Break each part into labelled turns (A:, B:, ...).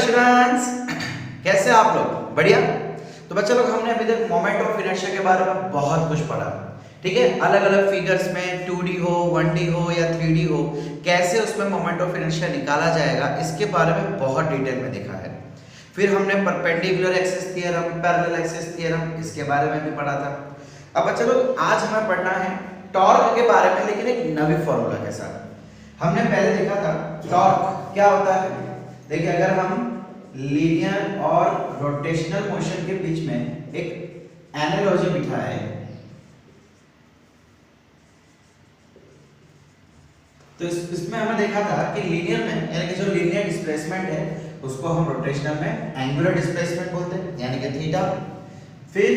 A: Students, कैसे आप लोग? बढ़िया। तो बच्चा लोग, हमने अभी तक मोमेंट ऑफ इनर्शिया के बारे में बहुत कुछ पढ़ा, ठीक है। अलग अलग फिगर्स में 2D हो, 1D हो या 3D हो, कैसे उसमें मोमेंट ऑफ इनर्शिया निकाला जाएगा, इसके बारे में बहुत डिटेल में देखा है। फिर हमने perpendicular axis theorem, parallel axis theorem, इसके बारे में भी पढ़ा था। अब बच्चा लोग, आज हमें पढ़ना है टॉर्क के बारे में, लेकिन एक नवी फॉर्मूला के साथ। हमने पहले देखा था टॉर्क क्या होता है। देखिए, अगर हम लीनियर और रोटेशनल मोशन के बीच में एक एनालॉजी बिठाए, तो इसमें हमने देखा था कि लीनियर में, यानी कि जो लीनियर डिस्प्लेसमेंट है उसको हम रोटेशनल में एंगुलर डिस्प्लेसमेंट बोलते हैं, यानी कि थीटा। फिर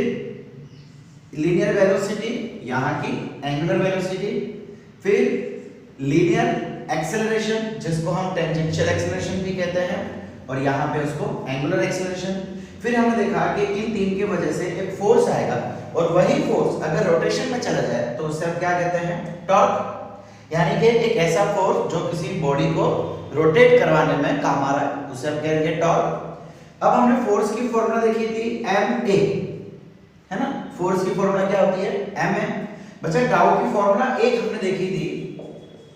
A: लीनियर वेलोसिटी, यहाँ की एंगुलर वेलोसिटी। फिर लीनियर एक्सेलरेशन, जिसको हम टेंजेंशियल एक्सेलरेशन भी कहते हैं, और यहाँ पे उसको एंगुलर एक्सेलरेशन। फिर हमने देखा कि इन तीन की वजह से एक फोर्स आएगा, और वही फोर्स अगर रोटेशन में चला जाए तो उससे हम क्या कहते हैं? टॉर्क। यानी कि एक ऐसा फोर्स जो किसी बॉडी को रोटेट करवाने में काम आ रहा है, उसे हम कहेंगे टॉर्क। अब हमने फोर्स की फॉर्मूला देखी थी ma, है ना। फोर्स की फॉर्मूला क्या होती है? ma। बच्चा, टाउ की फॉर्मूला एक हमने देखी थी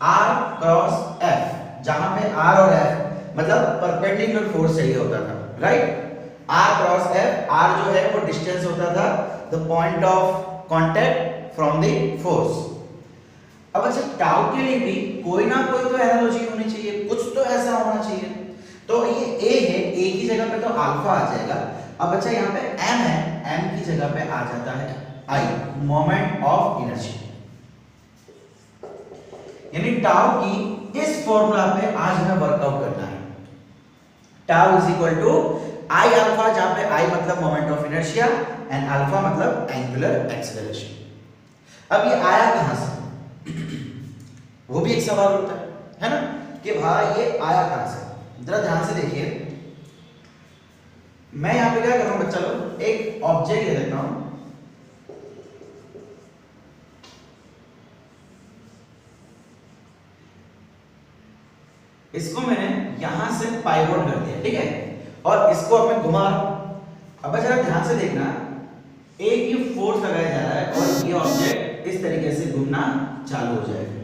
A: r क्रॉस f, जहां पे r और f मतलब परपेंडिकुलर फोर्स चाहिए होता था, right. r cross f, r जो है वो डिस्टेंस होता था, the point of contact from the force. अब अच्छा, टाउ के लिए भी कोई ना कोई तो एनालॉजी होनी चाहिए, कुछ तो ऐसा होना चाहिए। तो ये a है, a की जगह पे तो अल्फा आ जाएगा। अब बच्चा, यहाँ पे m है, m की जगह पे आ जाता है I, मोमेंट ऑफ इनर्शिया। यानी टाउ की इस फॉर्मूला पे आज हमें वर्कआउट करना है। Tau is equal to I alpha, जहां पे आई मतलब moment of inertia and alpha मतलब एंगुलर एक्सेलरेशन। अब ये आया कहां से? वो भी एक सवाल उठता है ना, कि भाई ये आया कहां से? जरा ध्यान से देखिए। मैं यहां पे क्या कर रहा हूं बच्चा लोग, एक ऑब्जेक्ट ले लेता हूं। इसको मैंने यहां से पाइवोट कर दिया, ठीक है, और इसको अब मैं घुमा रहा हूं। अब जरा ध्यान से देखना, एक ही फोर्स लगाया जा रहा है और ये ऑब्जेक्ट इस तरीके से घूमना चालू हो जाएगा,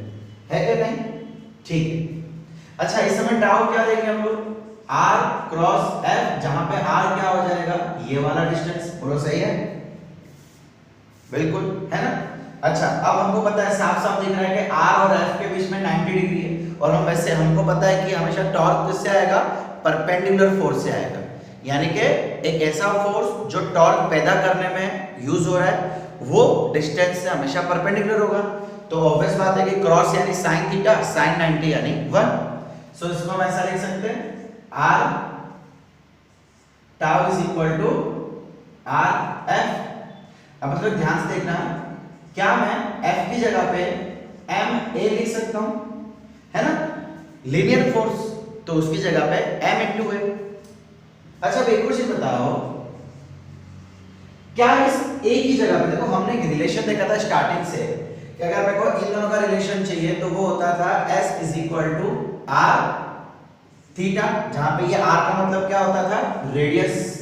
A: है क्या नहीं? ठीक है। अच्छा, इस समय टाउ क्या देंगे हम लोग? r क्रॉस f, जहां पे r क्या हो जाएगा? ये वाला डिस्टेंस। बोलो सही है? बिल्कुल, है ना। अच्छा, अब हमको पता है, साफ साफ दिख रहा है कि r और f के बीच में 90 डिग्री है, और हम वैसे हमको पता है कि हमेशा टॉर्क किससे आएगा? परपेंडिकुलर फोर्स से आएगा। यानी कि एक ऐसा फोर्स जो टॉर्क पैदा करने में यूज हो रहा है, वो डिस्टेंस से हमेशा परपेंडिकुलर होगा। तो ऑब्वियस बात है कि क्रॉस यानी sin थीटा, sin 90 यानी 1। सो इसको हम ऐसा लिख सकते हैं, r tau is equal to r f। अब मतलब ध्यान से देखना, क्या मैं f की जगह पे ma लिख सकता हूं, है ना, लीनियर फोर्स, तो उसकी जगह पे m इंटू है। अच्छा, एक और चीज बताओ, क्या इस a की जगह पे, देखो हमने एक रिलेशन देखा था स्टार्टिंग से कि अगर मेरे को इन दोनों का रिलेशन चाहिए तो वो होता था s is equal to r theta, जहां पे ये r का मतलब क्या होता था? रेडियस।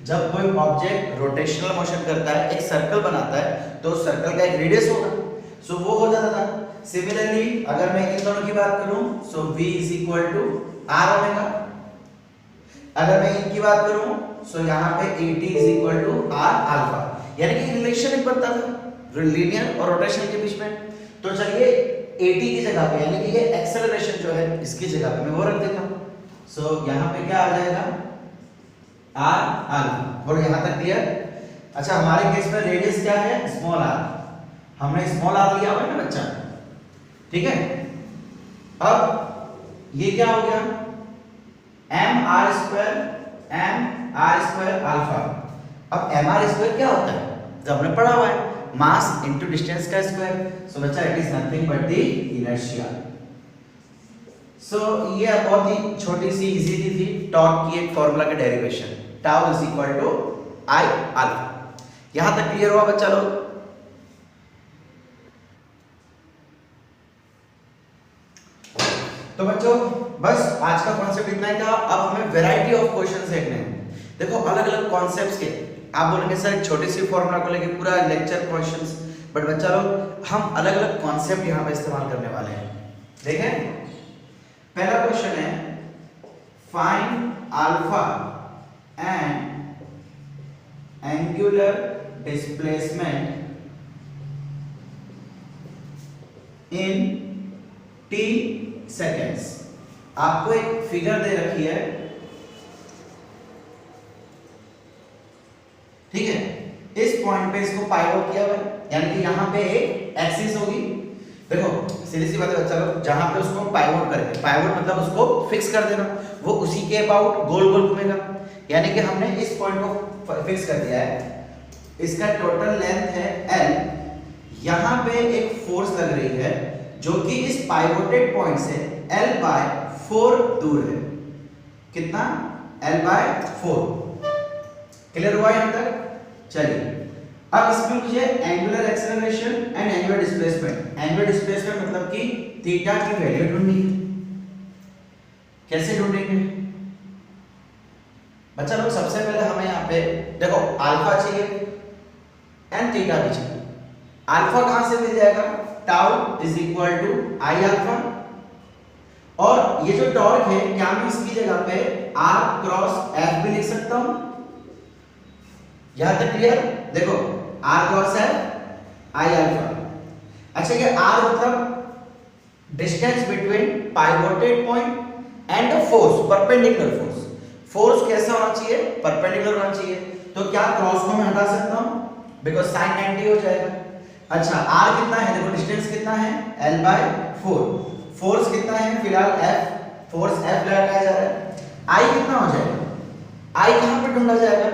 A: जब कोई ऑब्जेक्ट रोटेशनल मोशन करता है, एक सर्कल बनाता है, तो सर्कल का एक रेडियस होगा, सो वो हो जाता था। सिमिलरली अगर मैं इन दोनों की बात करूं, so v is equal to r omega. अगर मैं इनकी बात करूं, सो यहां पे at is equal to r alpha. यानी कि रिलेशन एक बनता था लीनियर और रोटेशनल के बीच में। तो चलिए at की जगह पे, यानी कि ये एक्सेलरेशन जो है, इसकी जगह पे मैं वो रख देता हूं। सो यहां पे क्या आ जाएगा? r alpha. और यहां तक क्लियर? अच्छा, हमारे केस में रेडियस क्या है? Small r। हमने स्मॉल r लिया हुआ है ना बच्चा, ठीक है। अब ये क्या हो गया? mr square alpha. अब mr स्क्वायर क्या होता है? जब हमने पढ़ा हुआ है, मास इनटू डिस्टेंस का स्क्वायर। सो बच्चा, it is nothing but the inertia. So ये बहुत ही छोटी सी इजी थी टॉर्क की एक फॉर्मूला का derivation, tau is equal to I alpha. यहां तक क्लियर हुआ बच्चा लोग? तो बच्चों, बस आज का कॉन्सेप्ट इतना ही था। अब हमें वैरायटी ऑफ क्वेश्चंस देखने हैं। देखो अलग अलग कॉन्सेप्ट्स के, आप बोलेंगे सर एक छोटी सी फॉर्मूला को लेके पूरा लेक्चर क्वेश्चंस, बट बच्चा लोग हम अलग अलग कॉन्सेप्ट यहाँ पे इस्तेमाल करने वाले हैं। देखें पहला क्वेश्चन है, find alpha and angular displacement in t seconds. आपको एक फिगर दे रखी है, ठीक है, इस पॉइंट पे इसको पाइवोट किया हुआ है, यानी कि यहां पे एक एक्सिस होगी। देखो सीधी सी बात है बच्चा लोग, जहां पे उसको पाइवोट करके, पाइवोट मतलब उसको फिक्स कर देना, वो उसी के अबाउट गोल गोल घूमेगा। यानी कि हमने इस पॉइंट को फिक्स कर दिया है, इसका टोटल लेंथ है l, यहां पे एक फोर्स लग रही है जो कि इस पाइवोटेड पॉइंट से l/4 दूर है। कितना? l/4। क्लियर हुआ यहां तक? चलिए अब इसमें मुझे angular acceleration and angular displacement, angular displacement मतलब कि थीटा की वैल्यू ढूंढनी है। कैसे ढूंढेंगे बच्चा लोग? सबसे पहले हमें यहाँ पे देखो अल्फा चाहिए एंड थीटा भी चाहिए। अल्फा कहां से मिल जाएगा? Tau is equal to I alpha, और ये जो टॉर्क है क्या मैं इसकी जगह पे r क्रॉस f भी लिख सकता हूं? यहां तक क्लियर? देखो r क्रॉस f आई अल्फा। अच्छा ये r मतलब distance between pivoted point and the force, perpendicular force. Force कैसा होना चाहिए? परपेंडिकुलर होना चाहिए। तो क्या क्रॉस को मैं हटा सकता हूं? बिकॉज़ sin 90 हो जाएगा। अच्छा r कितना है? देखो डिस्टेंस कितना है? l/4। फोर्स कितना है? फिलहाल f, फोर्स f लगाया जा रहा है। i कितना हो जाएगा? i कहां पे ढूंढा जाएगा?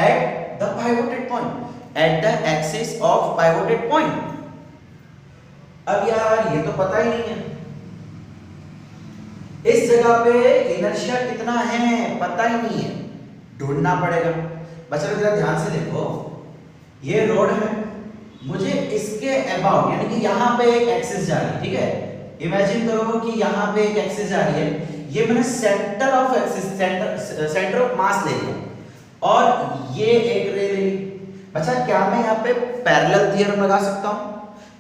A: At the pivoted point, at the axis of pivoted point. अब यार ये तो पता ही नहीं है, इस जगह पे इनर्शिया कितना है पता ही नहीं है, ढूंढना पड़ेगा। बच्चों जरा ध्यान से देखो, ये रोड है, मुझे इसके अबाउट यानी कि यहां पे एक एक्सिस जा रही है, ठीक है। इमेजिन करो कि यहां पे एक एक्सिस जा रही है, ये मैंने centre of axis, centre of मास ले लिया, और ये एक रे ले ली। बच्चा क्या मैं यहाँ पे पैरेलल थ्योरम लगा सकता हूँ?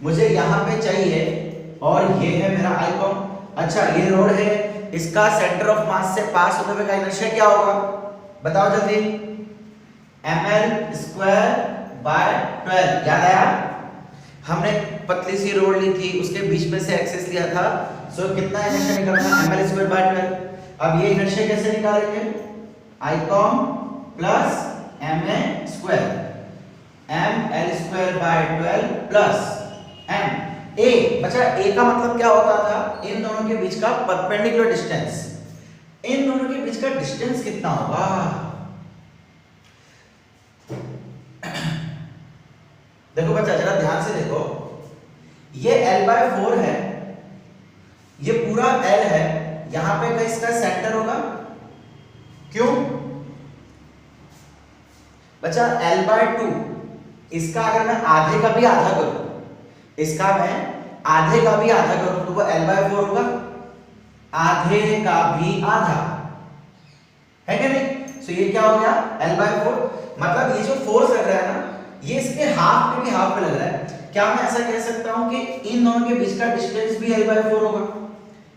A: मुझे यहाँ पे चाहिए, और ये है मेरा आइकॉन। अच्छा ये रोड है, इसका सेंटर ऑफ मास से पास होते हुए का इनर्शिया क्या होगा बताओ जल्दी? ml²/12। याद आया? हमने पतली सी रोड ली थी, उसके बीच में से एक्सिस लिया था, सो कितना इनर्शिया निकलना? ml²/12। अब ये इनर्शिया कैसे निकालेंगे? Icon plus ma², ml²/12 plus m a। बच्चा a का मतलब क्या होता था? इन दोनों के बीच का परपेंडिकुलर डिस्टेंस। इन दोनों के बीच का डिस्टेंस कितना होगा? देखो बच्चा जरा ध्यान से देखो, ये l/4 है, ये पूरा l है, यहां पे का इसका सेंटर होगा। क्यों बच्चा? l/2, इसका अगर मैं आधे का भी आधा करूं, इसका मैं आधे का भी आधा करूं तो वो l/4 होगा, आधे का भी आधा, है क्या नहीं? सो ये क्या हो गया? l/4। मतलब ये जो फोर्स लग रहा है ना, ये इसके हाफ पे भी हाफ पे लग रहा है। क्या मैं ऐसा कह सकता हूं कि इन दोनों के बीच का डिस्टेंस भी l/4 होगा?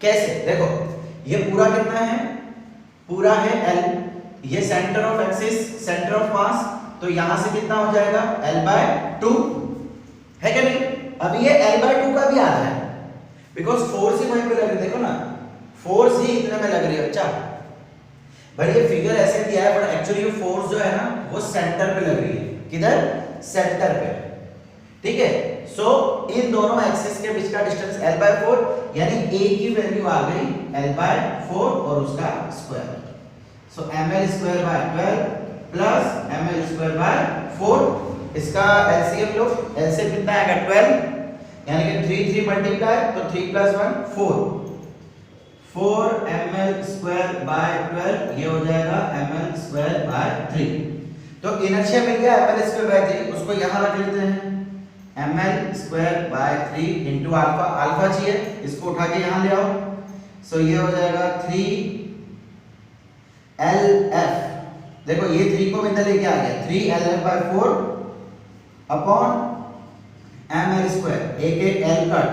A: कैसे? देखो ये पूरा कितना है? पूरा है l, ये centre of axis, centre of मास, तो यहां से कितना हो जाएगा? l/2, है क्या नहीं? अब ये l/2 का भी आधा है, बिकॉज फोर्स ही वहीं पे लग रही है। देखो ना, फोर्स ही इतने में लग रही है। बच्चा भाई ये फिगर ऐसे दिया है, बट एक्चुअली ये फोर्स जो है ना वो सेंटर पे लग रही है। किधर? सेंटर पे, ठीक है। सो इन दोनों एक्सिस के बीच का डिस्टेंस l/4, यानी a की वैल्यू आ गई l/4 और उसका स्क्वायर। सो ml²/12 प्लस ml²/4, इसका एलसीएम लो, एलसीएम कितना आएगा? 12, यानी कि 3 मल्टीप्लाई, तो 3 + 1 4 ml²/12, ये हो जाएगा ml²/3। तो इनर्शिया मिल गया ml²/3, उसको यहां रख लेते हैं, ml²/3 इनटू अल्फा। अल्फा चाहिए, इसको उठा के यहां ले आओ। सो ये हो जाएगा 3LF। देखो ये 3 को इधर लेके आ गया, 3LF/4 अपॉन ml स्क्वायर, एक एक L cut.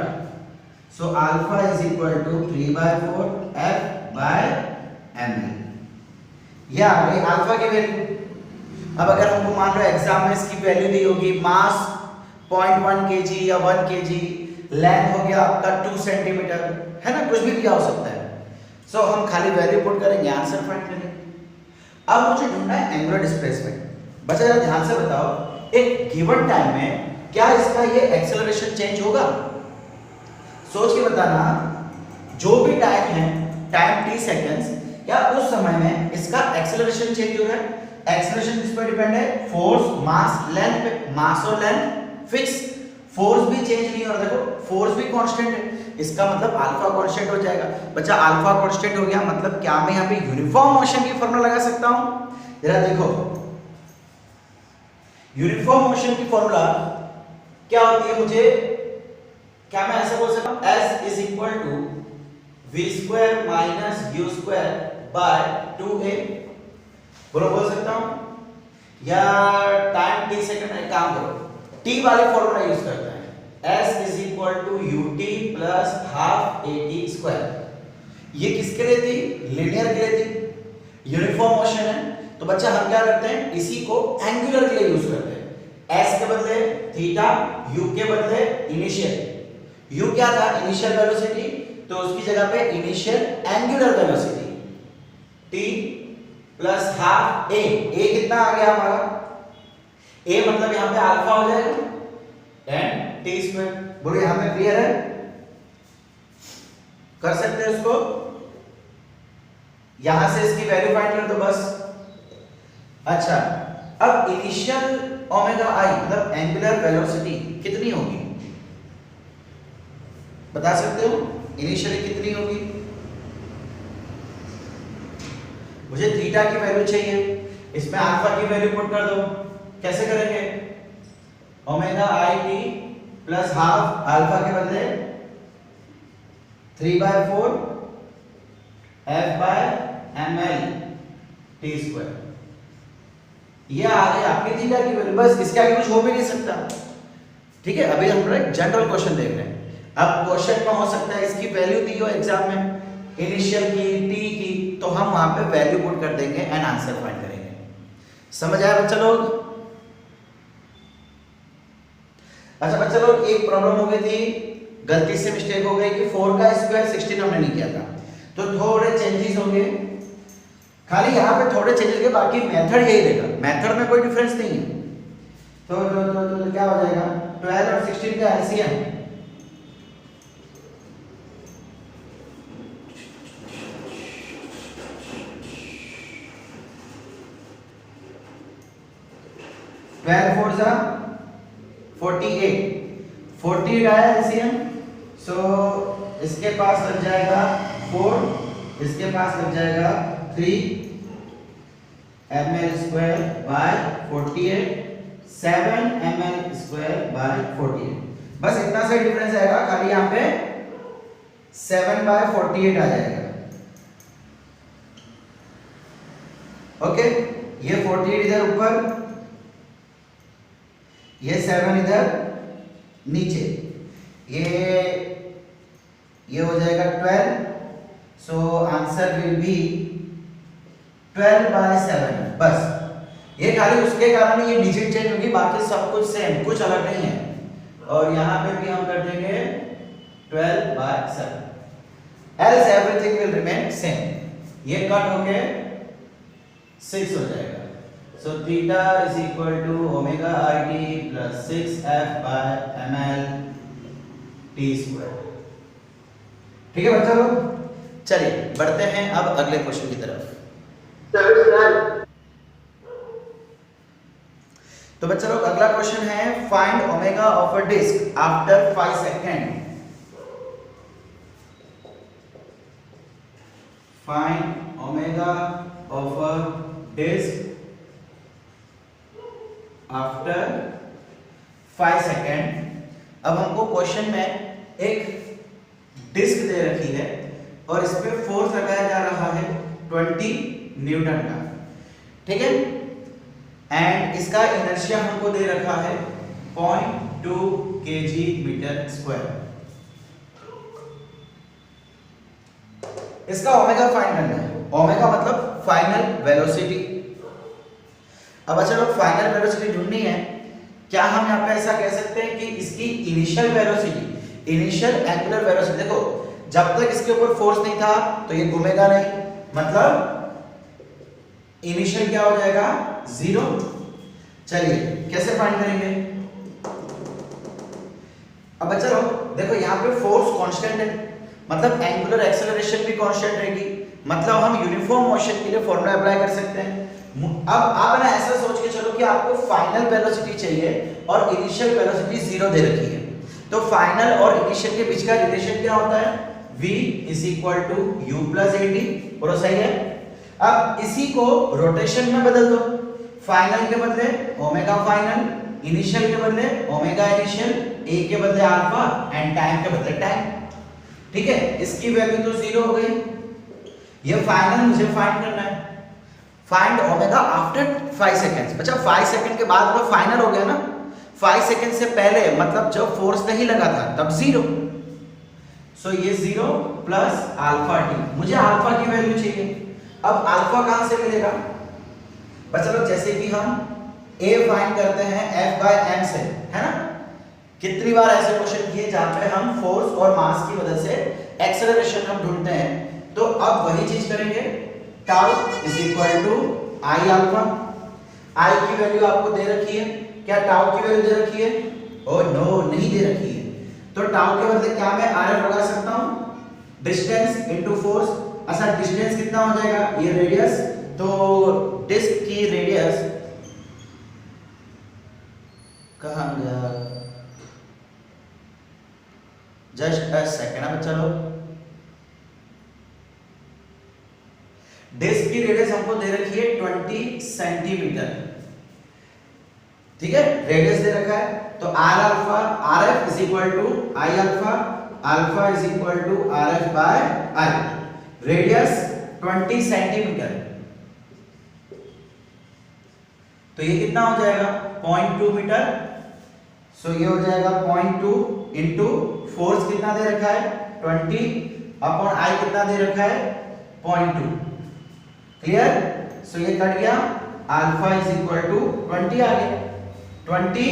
A: So alpha is equal to 3/4 F/ml। ये आ गई अल्फा की वैल्यू। अब अगर हमको मान लो एग्जाम में इसकी वैल्यू दी होगी, मास 0.1 kg या 1 kg, लेंथ हो गया आपका 2 सेंटीमीटर, है ना, कुछ भी दिया हो सकता है। सो हम खाली वैल्यू पुट करेंगे, आंसर फाइंड करेंगे। अब मुझे ढूंढना है एंगुलर डिस्प्लेसमेंट। बच्चा जरा ध्यान से बताओ, एक गिवन टाइम में क्या इसका ये एक्सेलरेशन चेंज होगा? सोच के बताना। जो भी टाइम है, टाइम t सेकंड्स, क्या उस समय में इसका एक्सेलरेशन चेंज हो रहा है? एक्सेलरेशन किस पर डिपेंड है? फोर्स, मास, लेंथ पे। मास और लेंथ फिक्स, फोर्स भी चेंज नहीं हो रहा। देखो फोर्स भी कांस्टेंट है, इसका मतलब अल्फा कांस्टेंट हो जाएगा। बच्चा अल्फा कांस्टेंट हो गया मतलब क्या मैं यहाँ पे यूनिफॉर्म मोशन की फॉर्मूला लगा सकता हूँ? जरा देखो, यूनिफॉर्म मोशन की फॉर्मूला क्या होती है? मुझे क्या मैं ऐसा बोल सकता हूँ, S is equal to v² minus u² by 2a। बोल सकता हूँ, या टाइम t सेकंड में काम करो, t वाली फॉर्मूला यूज करते हैं, S is equal to ut plus half at²। ये किसके लिए थी? लीनियर के लिए थी, यूनिफॉर्म मोशन है। तो बच्चा हम क्या करते हैं, इसी को एंगुलर के लिए यूज करते हैं। S के बदले थीटा, u के बदले इनिशियल। u क्या था? इनिशियल वेलोसिटी, तो उसकी जगह पे initial angular velocity t plus half a। a कितना आ गया हमारा? a मतलब यहां पे अल्फा हो जाएगा 10t²। बोलो यहां पे क्लियर है? कर सकते हैं इसको, यहां से इसकी वैल्यू फाइंड कर दो बस। अच्छा, अब इनिशियल ओमेगा i मतलब एंगुलर वेलोसिटी कितनी होगी? बता सकते हो इनिशियली कितनी होगी? मुझे थीटा की वैल्यू चाहिए, इसमें अल्फा की वैल्यू पुट कर दो। कैसे करेंगे? Omega i t plus half, alpha के बदले 3/4 F/ml t²। ये आ गई आपकी थीटा की वैल्यू, बस इसके आगे कुछ हो भी नहीं सकता। ठीक है, अभी हम एक जनरल क्वेश्चन देख रहे हैं। अब क्वेश्चन में हो सकता है इसकी वैल्यू दी हो एग्जाम में, इनिशियल की, t की, तो हम वहां पे वैल्यू पुट कर देंगे एंड आंसर फाइंड करेंगे। समझ आया बच्चा लोग? अच्छा बच्चा लोग, एक प्रॉब्लम हो गई थी, गलती से मिस्टेक हो गई कि 4 का स्क्वायर 16 हमने नहीं किया था, तो थोड़े चेंजेस होंगे, खाली यहाँ पे थोड़े चेंजेस के, बाकी मेथड यही रहेगा, मेथड में कोई डिफरेंस नहीं है। तो क्या हो जाएगा? 12 और 16 का एलसीएम, ट्वेल्व 48 आया एलसीएम। सो इसके पास लग जाएगा 4, इसके पास लग जाएगा 3 ml² बाय 48, 7 ml² बाय 48। बस इतना सा डिफरेंस आएगा, खाली यहाँ पे 7/48 आ जाएगा। ओके, ये 48 इधर ऊपर, ये 7 इधर नीचे, ये हो जाएगा 12। So answer will be 12/7। बस ये खाली उसके कारण ये डिजिट चेंज होगी, बाकी सब कुछ सेम, कुछ अलग नहीं है। और यहाँ पे भी हम कर देंगे 12/7, else everything will remain same। ये कट होके 6 हो जाएगा। So theta is equal to omega I t plus 6F/ml t²। ठीक है बच्चा लोग, चलिए बढ़ते हैं अब अगले क्वेश्चन की तरफ। तो बच्चा लोग अगला क्वेश्चन है, find omega of a disc after 5 second. Find omega of a disc after 5 second. अब हमको क्वेश्चन में एक डिस्क दे रखी है और इस पे फोर्स लगाया जा रहा है 20 न्यूटन का, ठीक है। एंड इसका इनर्शिया हमको दे रखा है 0.2 kg मीटर स्क्वायर। इसका ओमेगा फाइंड करना है। ओमेगा मतलब फाइनल वेलोसिटी। अब अच्छा लोग फाइनल वेलोसिटी ढूंढनी है, क्या हम यहाँ पे ऐसा कह सकते हैं कि इसकी initial velocity, initial angular velocity, देखो जब तक इसके ऊपर फोर्स नहीं था तो ये घूमेगा नहीं, मतलब इनिशियल क्या हो जाएगा, 0। चलिए कैसे फाइंड करेंगे। अब बच्चा लोग देखो यहाँ पे फोर्स कांस्टेंट है, मतलब एंगुलर एक्सेलरेशन भी कांस्टेंट रहेगी, मतलब हम यूनिफॉर्म मोशन के लिए फॉर्मूला अप्लाई कर सकते हैं। अब आप ना ऐसा सोच के चलो कि आपको फाइनल वेलोसिटी चाहिए और इनिशियल वेलोसिटी 0 दे रखी है, तो फाइनल और इनिशियल के बीच का रिलेशन क्या होता है, v = u + at। पूरा सही है। अब इसी को रोटेशन में बदल दो, फाइनल के बदले ओमेगा फाइनल, इनिशियल के बदले ओमेगा इनिशियल, a के बदले अल्फा एंड टाइम के बदले टाइम, ठीक है। इसकी वैल्यू तो 0 हो गई। ये फाइनल मुझे फाइंड करना है, फाइंड ओमेगा आफ्टर 5 सेकंड्स। अच्छा 5 सेकंड के बाद मतलब फाइनल हो गया ना, 5 सेकंड से पहले मतलब जब फोर्स नहीं लगा था तब 0। सो ये 0 प्लस अल्फा t, मुझे अल्फा की वैल्यू चाहिए। अब अल्फा कहां से मिलेगा बच्चा लोग, जैसे कि हम a फाइंड करते हैं F/m से, है ना। कितनी बार ऐसे क्वेश्चन किए जहां पे हम फोर्स और मास की वजह से एक्सेलरेशन हम ढूंढते हैं, तो अब वही चीज करेंगे। Tau = I alpha. I की वैल्यू आपको दे रखी है, क्या टाउ की वैल्यू दे रखी है, ओह नो नहीं दे रखी है, तो टाउ के बदले क्या मैं RF लगा सकता हूं, डिस्टेंस इनटू फोर्स। अच्छा डिस्टेंस कितना हो जाएगा, ये रेडियस, तो डिस्क की रेडियस कहां गया, जस्ट अ सेकंड। अब चलो डिस्क की रेडियस हमको दे रखी है 20 सेंटीमीटर, ठीक है, रेडियस दे रखा है। तो R alpha, RF = I alpha, alpha = RF/I, radius 20 centimetre, तो ये कितना हो जाएगा 0.2 मीटर। सो ये हो जाएगा 0.2 इंटू फोर्स कितना दे रखा है 20/I कितना दे रखा है 0.2, क्लियर। सो ये कट गया, अल्फा = 20 आ गया, 20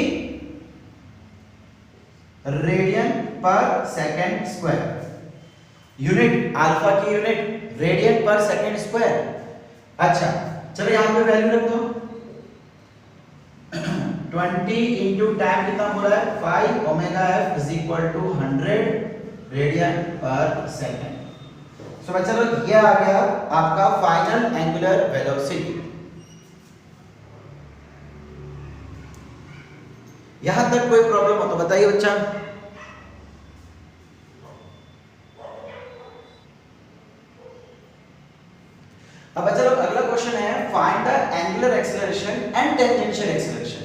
A: रेडियन पर सेकंड स्क्वायर। यूनिट अल्फा की यूनिट रेडियन पर सेकंड स्क्वायर। अच्छा चलो यहां पे वैल्यू रख दो, 20 इंटू टाइम कितना बोला है 5, ओमेगा f = 100 रेडियन पर सेकंड। सो बच्चा लोग ये आ गया आपका फाइनल एंगुलर वेलोसिटी। यहां तक कोई प्रॉब्लम हो तो बताइए बच्चा। अब बच्चा लोग अगला क्वेश्चन है, find the angular acceleration and tangential acceleration.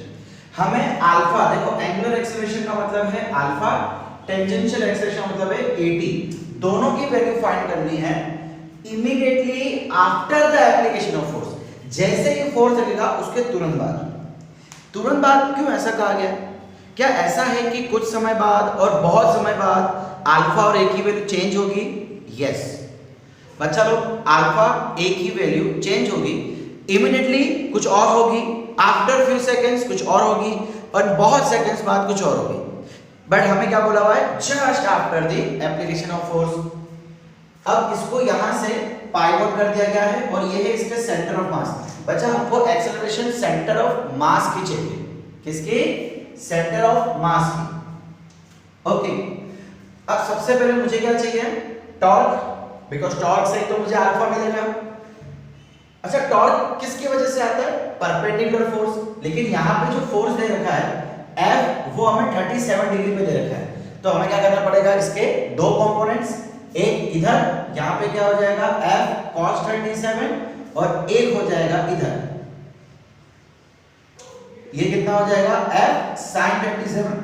A: हमें अल्फा, देखो एंगुलर एक्सेलरेशन का मतलब है अल्फा, टेंजेंशियल एक्सेलरेशन का मतलब है at, दोनों की वैल्यू फाइंड करनी है immediately after the application of force. जैसे ही फोर्स लगेगा उसके तुरंत बाद। तुरंत बाद क्यों ऐसा कहा गया, क्या ऐसा है कि कुछ समय बाद और बहुत समय बाद अल्फा और a की वैल्यू चेंज होगी? यस बच्चा लोग, अल्फा a की वैल्यू चेंज होगी, इमीडिएटली कुछ और होगी, आफ्टर फ्यू सेकंड्स कुछ और होगी, और बहुत सेकंड्स बाद कुछ और होगी। बट हमें क्या बोला हुआ है, just after the application of force. अब इसको यहां से पाइवोट कर दिया गया है और ये है इसके सेंटर ऑफ मास। बच्चा हमको एक्सेलरेशन सेंटर ऑफ मास की चाहिए, किसकी, सेंटर ऑफ मास की। ओके अब सबसे पहले मुझे क्या चाहिए, टॉर्क, बिकॉज टॉर्क से तो मुझे अल्फा मिलेगा। अच्छा टॉर्क किसकी वजह से आता है, परपेंडिकुलर फोर्स, लेकिन यहां पे जो फोर्स दे रखा है F वो हमें 37 डिग्री पे दे रखा है, तो हमें क्या करना पड़ेगा, इसके दो कंपोनेंट्स, एक इधर यहां पे क्या हो जाएगा F cos 37 और एक हो जाएगा इधर, ये कितना हो जाएगा F sin 37।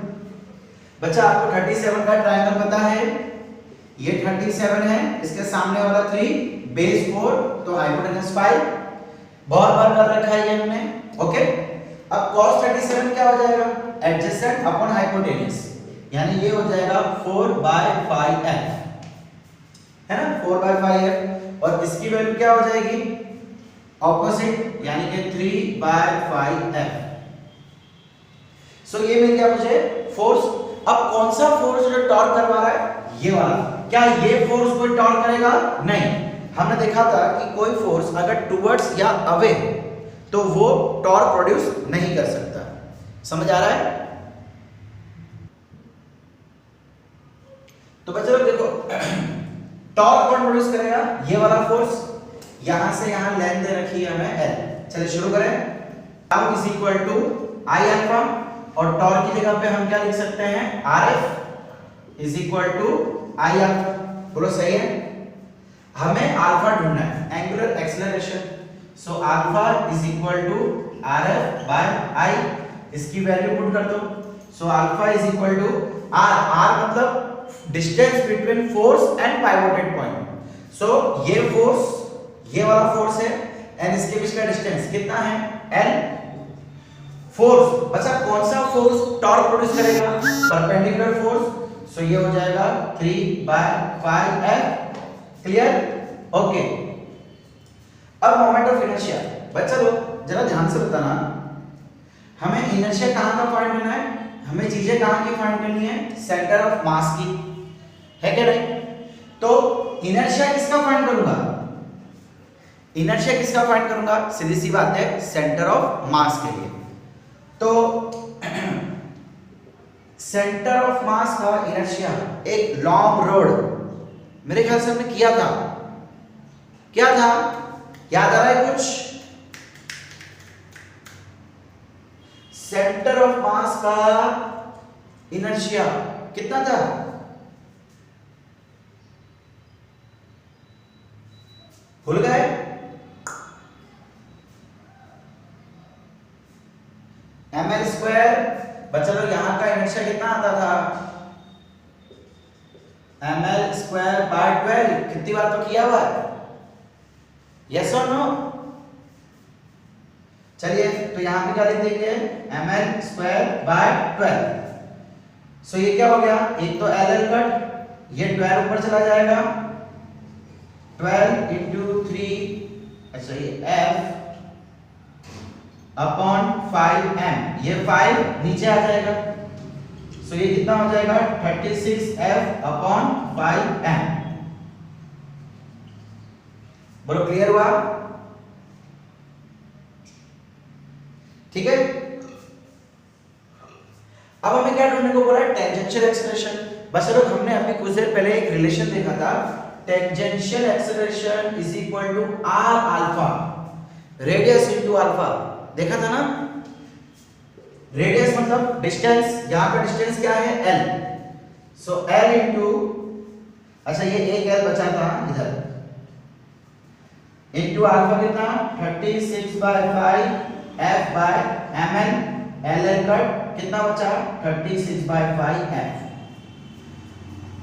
A: बच्चा आपको 37 का ट्रायंगल पता है, ये 37 है, इसके सामने वाला 3 बेस 4 तो हाइपोटेनस 5 बहुत बार कर रखा है ये हमने। ओके, अब cos 37 क्या हो जाएगा, एडजेसेंट अपॉन हाइपोटेनस, यानी ये हो जाएगा 4/5f, है ना, 4/5f, और इसकी वैल्यू क्या हो जाएगी, ऑपोजिट, यानी कि 3/5f। सो ये मिल गया मुझे फोर्स। अब कौन सा फोर्स जो टॉर्क करवा रहा है, ये वाला। क्या ये फोर्स कोई टॉर्क करेगा, नहीं। हमने देखा था कि कोई फोर्स अगर टुवर्ड्स या अवे तो वो टॉर्क प्रोड्यूस नहीं कर सकता। समझ आ रहा है? तो बच्चों देखो, टॉर्क कौन प्रोड्यूस करेगा, ये वाला फोर्स। यहां से यहां लेंथ दे रखी है हमें l। चलिए शुरू करें। Tau is equal to I alpha, और टॉर्क की जगह पे हम क्या लिख सकते हैं, rf is equal to I alpha. बोलो सही है? हमें अल्फा ढूंढना है, angular acceleration. So alpha is equal to rf by I, इसकी वैल्यू पुट कर दो। So alpha is equal to r मतलब distance between force and pivoted point. So ये फोर्स, ये वाला फोर्स है, एंड इसके बीच का डिस्टेंस कितना है, l। फोर्स, अच्छा कौन सा फोर्स टॉर्क प्रोड्यूस करेगा, परपेंडिकुलर फोर्स। सो ये हो जाएगा 3/5f। क्लियर? ओके, अब मोमेंट ऑफ इनर्शिया। बच्चा लोग जरा ध्यान से बताना, हमें इनर्शिया कहां का फाइंड करना है, हमें चीजें कहां की फाइंड करनी है, सेंटर ऑफ मास की, है क्या नहीं? तो इनर्शिया किसका फाइंड करूंगा, इनर्शिया किसका फाइंड करूंगा, सीधी सी बात है, सेंटर ऑफ मास के लिए। तो सेंटर ऑफ मास का इनर्शिया एक लॉन्ग रोड, मेरे ख्याल से हमने किया था, क्या था, याद आ रहा है कुछ? सेंटर ऑफ मास का इनर्शिया कितना था, भूल गए? ml square. बच्चा लोग यहां का इनर्शिया कितना आता था, ml स्क्वायर बाय 12। कितनी बार तो किया हुआ है, यस और नो? चलिए तो यहां पे क्या लिख देंगे, ml स्क्वायर बाय 12। सो ये क्या हो गया, एक तो ll कट, ये 12 ऊपर चला जाएगा, 12 into 3, अच्छा ये f अपॉन 5m, ये 5 नीचे आ जाएगा। सो ये कितना हो जाएगा, 36f अपॉन 5m। बोलो क्लियर हुआ? ठीक है। अब हमें क्या ढूंढने को बोला है, टेंजेंशियल एक्सीलरेशन। बस लोग हमने अभी कुछ देर पहले एक रिलेशन देखा था, tangential acceleration is equal to r alpha radius into alpha, देखा था ना? रेडियस मतलब डिस्टेंस, यहां पे डिस्टेंस क्या है, l। सो l इनटू, अच्छा ये एक l बचा था इधर, इनटू अल्फा कितना, 36/5 f by ml, ll cut कितना बचा, 36/5 f।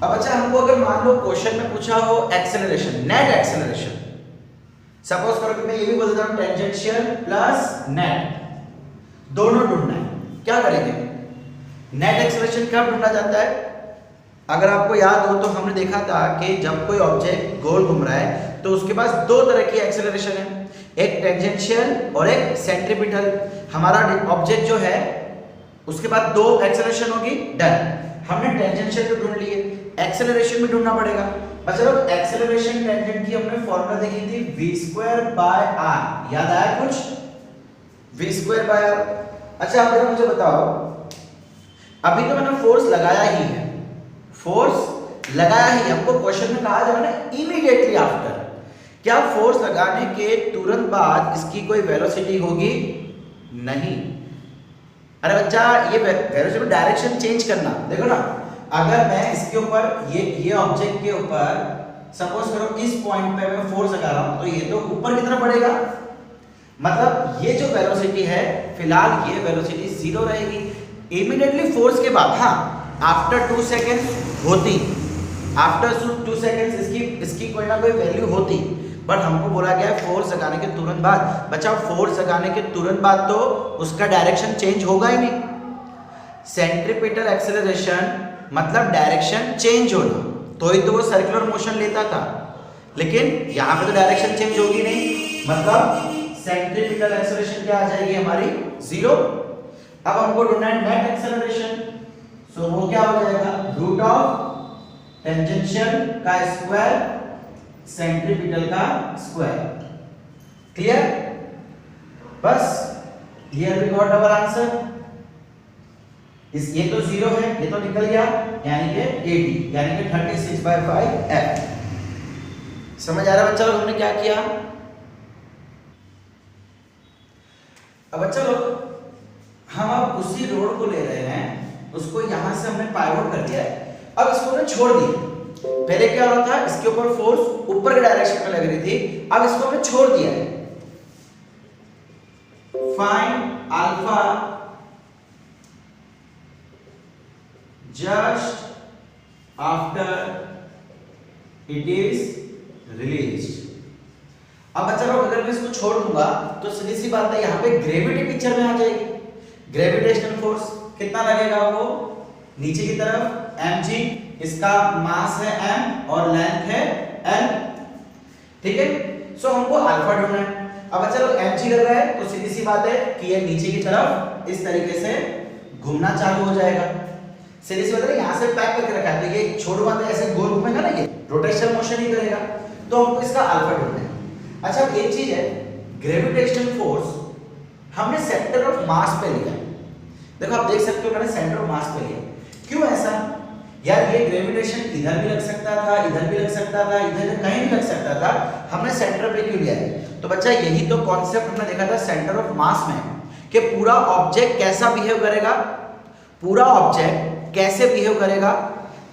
A: अब अच्छा हमको अगर मान लो क्वेश्चन में पूछा हो एक्सेलरेशन, नेट एक्सेलरेशन, सपोज करो कि मैं ये भी बोल देता हूं टेंजेंशियल प्लस नेट, दोनों ढूंढना है, क्या करेंगे? नेट एक्सेलरेशन कब ढूंढा जाता है? अगर आपको याद हो तो हमने देखा था कि जब कोई ऑब्जेक्ट गोल घूम रहा है तो उसके पास दो तरह की एक्सेलरेशन है, एक टेंजेंशियल और एक सेंट्रीपिटल। हमारा ऑब्जेक्ट जो है उसके बाद दो एक्सेलरेशन होगी, डन। हमने टेंजेंशियल तो ढूंढ लिए, एक्सेलरेशन भी ढूंढना पड़ेगा। अच्छा लोग एक्सेलरेशन टेंजेंट की हमने फॉर्मूला देखी थी v²/r, याद आया कुछ? v²/r। अच्छा आप मुझे बताओ, अभी तो मैंने फोर्स लगाया ही है, फोर्स लगाया ही, हमको क्वेश्चन में कहा जा रहा है इमीडिएटली आफ्टर, क्या फोर्स लगाने के तुरंत बाद इसकी कोई वेलोसिटी होगी? नहीं। अरे बच्चा ये वेलोसिटी डायरेक्शन चेंज करना, देखो ना, अगर मैं इसके ऊपर ये ऑब्जेक्ट के ऊपर सपोज करो इस पॉइंट पे मैं फोर्स लगा रहा हूं, तो ये तो ऊपर की तरफ बढ़ेगा, मतलब ये जो वेलोसिटी है फिलहाल ये वेलोसिटी जीरो रहेगी। इमीडिएटली फोर्स के बाद, हाँ आफ्टर 2 सेकेंड होती, आफ्टर 2 सेकंड्स इसकी कोई ना कोई वैल्यू होती, बट हमको बोला गया है फोर्स लगाने के तुरंत बाद। बच्चा फोर्स लगाने के तुरंत बाद तो उसका डायरेक्शन चेंज होगा ही नहीं। सेंट्रीपिटल एक्सेलरेशन मतलब डायरेक्शन चेंज होना, तो ही तो वो सर्कुलर मोशन लेता था, लेकिन यहाँ पे तो डायरेक्शन चेंज होगी नहीं, मतलब सेंट्रीपिटल एक्सेलरेशन क्या आ जाएगी हमारी 0। अब हमको ढूंढना है नेट एक्सेलरेशन, सो वो क्या हो जाएगा रूट ऑफ टेंजेंशियल का स्क्वायर सेंट्रीपिटल का स्क्वायर। क्लियर? बस here we got our answer. ये तो 0 है, ये तो निकल गया, यानी कि 80 यानी कि 36/5 F। समझ आ रहा है बच्चा लोग हमने क्या किया? अब बच्चा लोग हम अब उसी रोड को ले रहे हैं, उसको यहां से हमने पाइवोट कर दिया है, अब इसको हमने छोड़ दिया। पहले क्या हो रहा था, इसके ऊपर फोर्स ऊपर के डायरेक्शन में लग रही थी, अब इसको हमने छोड़ दिया है। Find alpha just after it is released. अब बच्चा लोग अगर मैं इसको छोड़ दूंगा तो सीधी सी बात है, यहाँ पे ग्रेविटी पिक्चर में आ जाएगी। ग्रेविटेशनल फोर्स कितना लगेगा वो नीचे की तरफ mg, इसका मास है m और लेंथ है l। ठीक है, सो हमको अल्फा ढूंढना है। अब बच्चा लोग mg लग रहा है तो सीधी सी बात है कि ये नीचे की तरफ इस तरीके से घूमना चालू हो जाएगा। सीधी सी बात है, यहाँ से पैक करके रखा है तो ये छोड़वा तो ऐसे गोल घूमेगा ना, ये रोटेशनल मोशन ही करेगा, तो हमको इसका अल्फा ढूंढना है। अच्छा अब एक चीज है, ग्रेविटेशनल फोर्स हमने सेंटर ऑफ मास पे लिया है। देखो आप देख सकते हो मैंने सेंटर ऑफ मास पे लिया। क्यों ऐसा? यार ये ग्रेविटेशन इधर भी लग सकता था, इधर भी लग सकता था, इधर कहीं भी लग सकता था, हमने सेंटर पे क्यों लिया है? तो बच्चा यही तो कॉन्सेप्ट हमने देखा था सेंटर ऑफ मास में, कि पूरा ऑब्जेक्ट कैसा बिहेव करेगा, पूरा ऑब्जेक्ट कैसे बिहेव करेगा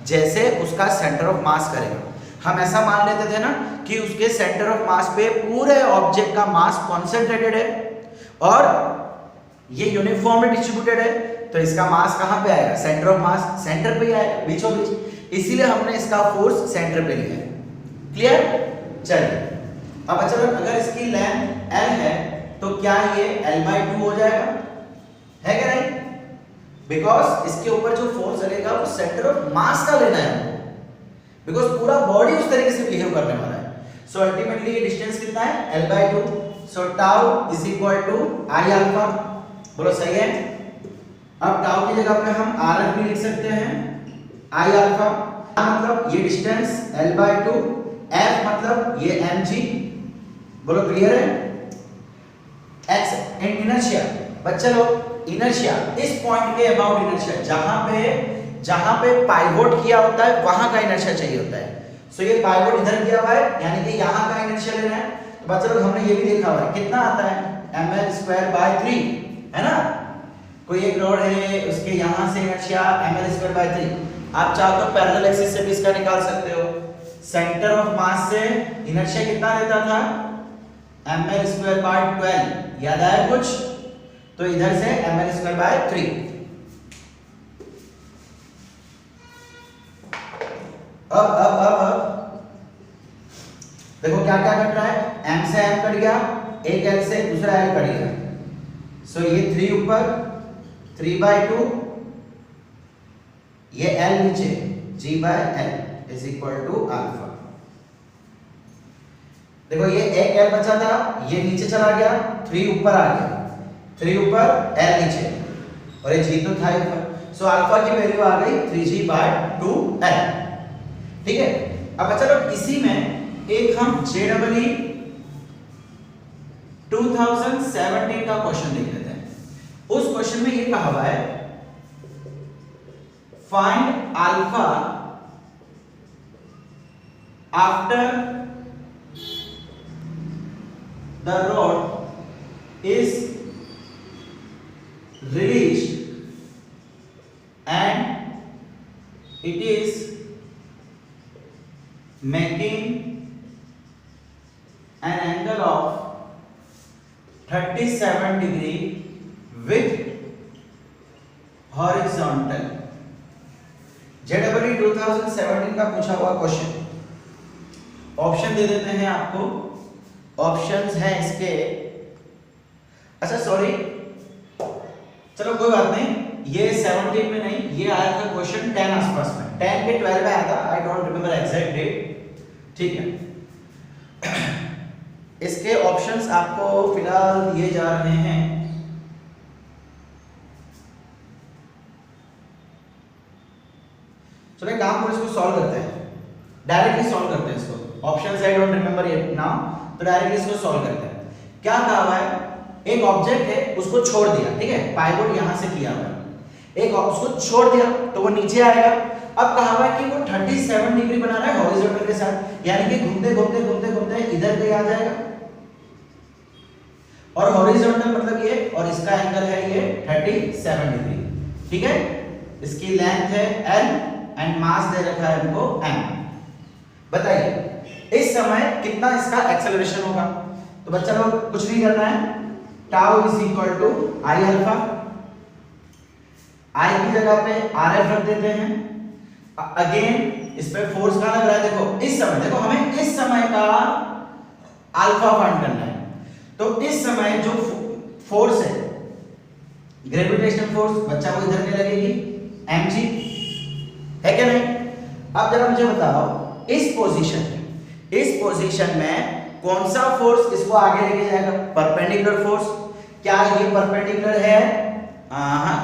A: जैसे उसका सेंटर ऑफ मास करेगा। हम ऐसा मान लेते थे ना कि उसके सेंटर ऑफ मास पे पूरे ऑब्जेक्ट का मास कॉन्सेंट्रेटेड है और ये यूनिफॉर्मली डिस्ट्रीब्यूटेड है, तो इसका मास कहां पे आएगा? सेंटर ऑफ मास सेंटर पे ही आएगा, बीचों बीच। इसीलिए हमने इसका फोर्स सेंटर पे लिया है। क्लियर? चलिए अब अच्छा, अगर इसकी लेंथ l है तो क्या ये l/2 हो जाएगा? है क्या नहीं? बिकॉज इसके ऊपर जो फोर्स लगेगा वो सेंटर ऑफ मास का लेना है, बिकॉज पूरा बॉडी उस तरीके से बिहेव करने वाला है। सो अल्टीमेटली ये डिस्टेंस कितना है? l/2। So tau is equal to I alpha. बोलो सही है? अब टाउ की जगह पे हम rf भी लिख सकते हैं, आई अल्फा मतलब ये डिस्टेंस l/2, f मतलब ये mg। बोलो क्लियर है? x इन इनर्शिया, बच्चे लोग इनर्शिया इस पॉइंट के अबाउट इनर्शिया, जहां पे पाइवोट किया होता है वहां का इनर्शिया चाहिए होता है। सो ये पाइवोट इधर किया हुआ है यानी कि यहां का इनर्शिया लेना है। तो बच्चे लोग हमने ये भी देखा हुआ है, कितना आता है? ml/3 है ना। कोई एक रॉड है, उसके यहां से इनर्शिया ml/3। आप चाहो तो पैरेलल एक्सिस से भी इसका निकाल सकते हो। सेंटर ऑफ मास से इनर्शिया कितना लेता था? ml/12। याद आया कुछ? तो इधर से ml/3। अब देखो क्या क्या कट रहा है, m से m कट गया, एक l से दूसरा l कट गया। सो ये 3 ऊपर 3/2, ये l नीचे g/l is equal to alpha. देखो ये एक l बचा था, ये नीचे चला गया, 3 ऊपर आ गया, 3 ऊपर l नीचे, और ये g तो था ऊपर। सो अल्फा की वैल्यू आ गई 3g/2l। ठीक है, अब अच्छा लोग इसी में एक हम JEE 2017 का क्वेश्चन देख लेते हैं। उस क्वेश्चन में ये कहा हुआ है, find alpha after the rod is released and it is making an angle of 37 degree with horizontal। JEE 2017 का पूछा हुआ क्वेश्चन, ऑप्शन दे देते हैं आपको। ऑप्शंस हैं इसके, अच्छा सॉरी, चलो कोई बात नहीं, ये 17 में नहीं, ये आया था क्वेश्चन 10 आसपास में, 10 के 12 में आया था, I don't remember exact date, ठीक है। इसके ऑप्शंस आपको फिलहाल दिए जा रहे हैं। चलो एक काम करो, इसको सॉल्व करते हैं, डायरेक्टली सॉल्व करते हैं इसको। Options I don't remember it now, तो डायरेक्टली इसको सॉल्व करते हैं। क्या कहा हुआ है, एक ऑब्जेक्ट है, उसको छोड़ दिया, ठीक है, पाइवोट यहां से किया हुआ है, एक उसको छोड़ दिया तो वो नीचे आएगा। अब कहा हुआ है कि वो 37 डिग्री बना रहा है हॉरिजॉन्टल के साथ, यानी कि घूमते घूमते घूमते घूमते इधर पे आ जाएगा, और हॉरिजॉन्टल मतलब ये, और इसका एंगल है ये 37 डिग्री, ठीक है। इसकी लेंथ है l एंड मास दे रखा है हमको m। बताइए इस समय कितना इसका एक्सेलरेशन होगा। तो बच्चा लोग कुछ नहीं करना है, tau is equal to I alpha, I की जगह पे आर एफ रख देते हैं। अगेन इस पे फोर्स कहां लग रहा है, देखो इस समय, देखो हमें इस समय का अल्फा फाइंड करना है। तो इस समय जो फोर्स है, ग्रेविटेशनल फोर्स, बच्चा को इधर में लगेगी mg, है क्या नहीं। अब जरा मुझे बताओ इस पोजीशन में कौन सा फोर्स इसको आगे लेके जाएगा, परपेंडिकुलर फोर्स। क्या ये परपेंडिकुलर है, हाँ,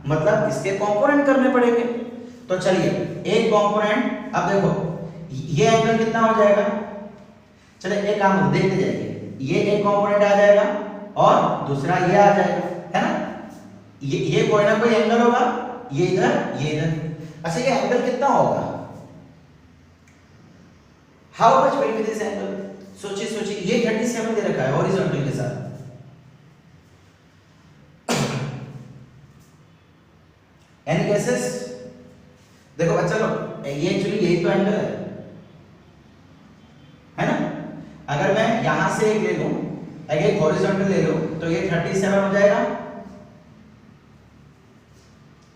A: मतलब इसके कंपोनेंट करने पड़ेंगे। तो चलिए एक कंपोनेंट, अब देखो ये एंगल कितना हो जाएगा, चलिए एक काम देखते जाइए, ये एक कंपोनेंट आ जाएगा और दूसरा ये आ जाएगा, है ना। ये कोई ना कोई एंगल होगा, ये इधर ये इधर। अच्छा ये एंगल कितना होगा, how much will be this angle, सोचिए सोचिए, ये 37 दे रखा है हॉरिजॉन्टल के साथ। एनी गेसेस, देखो बच्चा लोग ये एक्चुअली यही तो एंगल है ना। अगर मैं यहां से एक ले लूं, एक हॉरिजॉन्टल ले लूं, तो ये 37 हो जाएगा।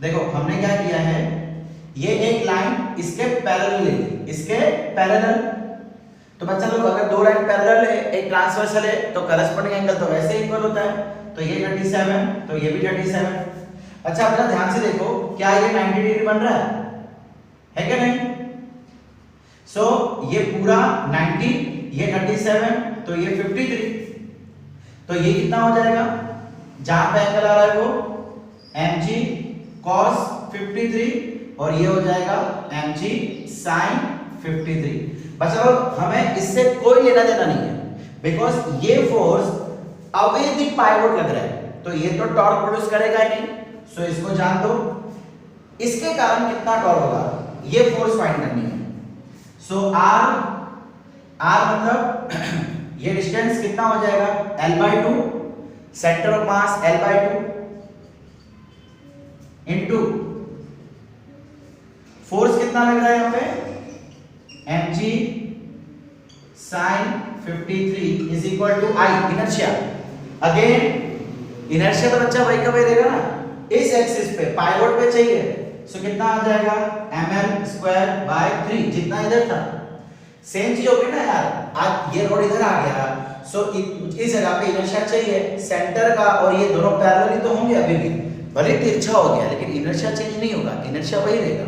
A: देखो हमने क्या किया है, ये एक लाइन इसके पैरेलल ले ली, इसके पैरेलल। तो बच्चा लोग अगर दो लाइन पैरेलल है, एक ट्रांसवर्सल है, तो करस्पॉन्डिंग एंगल तो वैसे इक्वल होता है। तो ये 37, तो ये भी 37। अच्छा अपना ध्यान से देखो, क्या ये 90 डिग्री बन रहा है क्या नहीं। सो ये पूरा 90, ये 37, तो ये 53, तो ये कितना हो जाएगा, जहां पे एंगल आ रहा है वो mg cos 53, और ये हो जाएगा mg sin 53। बच्चा लोग हमें इससे कोई लेना देना नहीं है, बिकॉज ये फोर्स अवे द पाइवोट लग रहा है, तो ये तो टॉर्क प्रोड्यूस करेगा ही नहीं। सो इसको जान दो, इसके कारण कितना टॉर्क होगा, ये फोर्स फाइंड करनी है। सो r मतलब ये डिस्टेंस कितना हो जाएगा, l/2, centre of mass l/2 into force कितना लग रहा है यहां पे, mg sin 53 is equal to I, inertia. Again inertia तो बच्चा वही का वही रहेगा ना, इस एक्सिस पे पाइवोट पे चाहिए। सो कितना आ जाएगा, ml/3, जितना इधर था। सेम चीज होगी ना यार, आज ये रोड इधर आ गया, सो इस जगह पे इनर्शिया चाहिए सेंटर का, और ये दोनों पैरेलल ही तो होंगे अभी भी, भले तिरछा हो गया लेकिन इनर्शिया चेंज नहीं होगा, इनर्शिया वही रहेगा।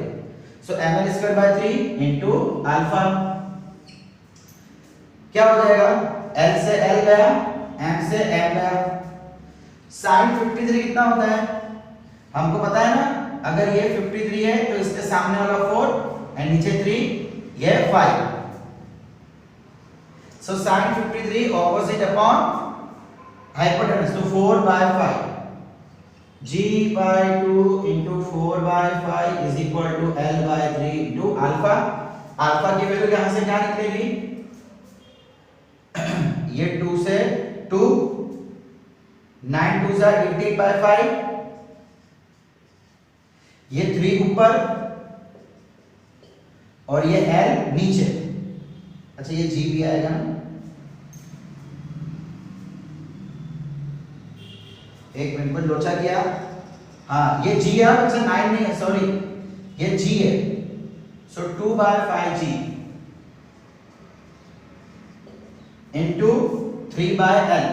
A: सो ml/3 इनटू अल्फा, क्या हो जाएगा, l से l गया, m से m गया। sin 53 कितना होता है, हमको पता है ना, अगर ये 53 है तो इसके सामने वाला 4 एंड नीचे 3, ये 5। सो sin 53 ऑपोजिट अपॉन हाइपोटेनस, तो 4/5, g/2 into 4/5 is equal to l/3 into alpha. Alpha की वैल्यू यहां से क्या निकलेगी, ये 2 से 2, 9 2 जा 18/5, ये 3 ऊपर और ये l नीचे। अच्छा ये g भी आएगा ना, एक मिनट पर लोचा किया, हाँ ये g है, अच्छा 9 नहीं है, सॉरी ये g है। सो 2/5g into 3/l,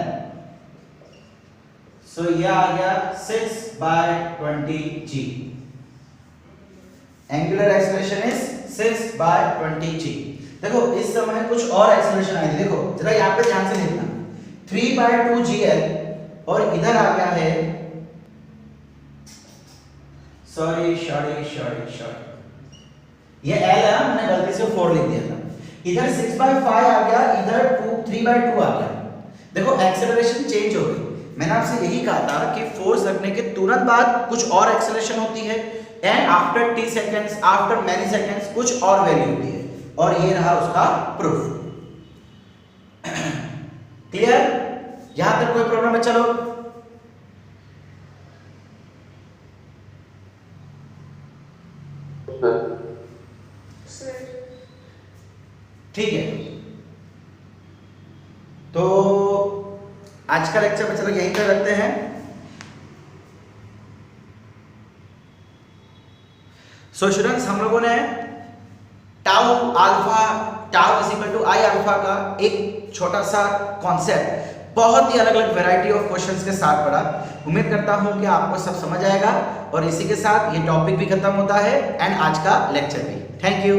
A: सो ये आ गया 6/20g। Angular acceleration is 6/20g। देखो इस समय कुछ और एक्सेलरेशन आई थी, देखो जरा यहाँ पे ध्यान से देखना, 3/2gl और इधर आ गया है, सॉरी ये l है, मैंने गलती से 4 लिख दिया था, इधर 6/5 आ गया, इधर 3/2 आ गया। देखो एक्सेलरेशन चेंज हो गई। मैंने आपसे यही कहा था कि फोर्स लगने के तुरंत बाद कुछ और एक्सेलरेशन होती है, and after t seconds, after many seconds कुछ और वैल्यू होती है, और ये रहा उसका प्रूफ। क्लियर? यहां तक कोई प्रॉब्लम है? चलो ठीक है, तो आज का लेक्चर में चलो यहीं पर रखते हैं। सो स्टूडेंट्स, हम लोगों ने tau is equal to I alpha का एक छोटा सा कॉन्सेप्ट बहुत ही अलग अलग वैरायटी ऑफ क्वेश्चंस के साथ पढ़ा। उम्मीद करता हूं कि आपको सब समझ आएगा, और इसी के साथ ये टॉपिक भी खत्म होता है एंड आज का लेक्चर भी। Thank you.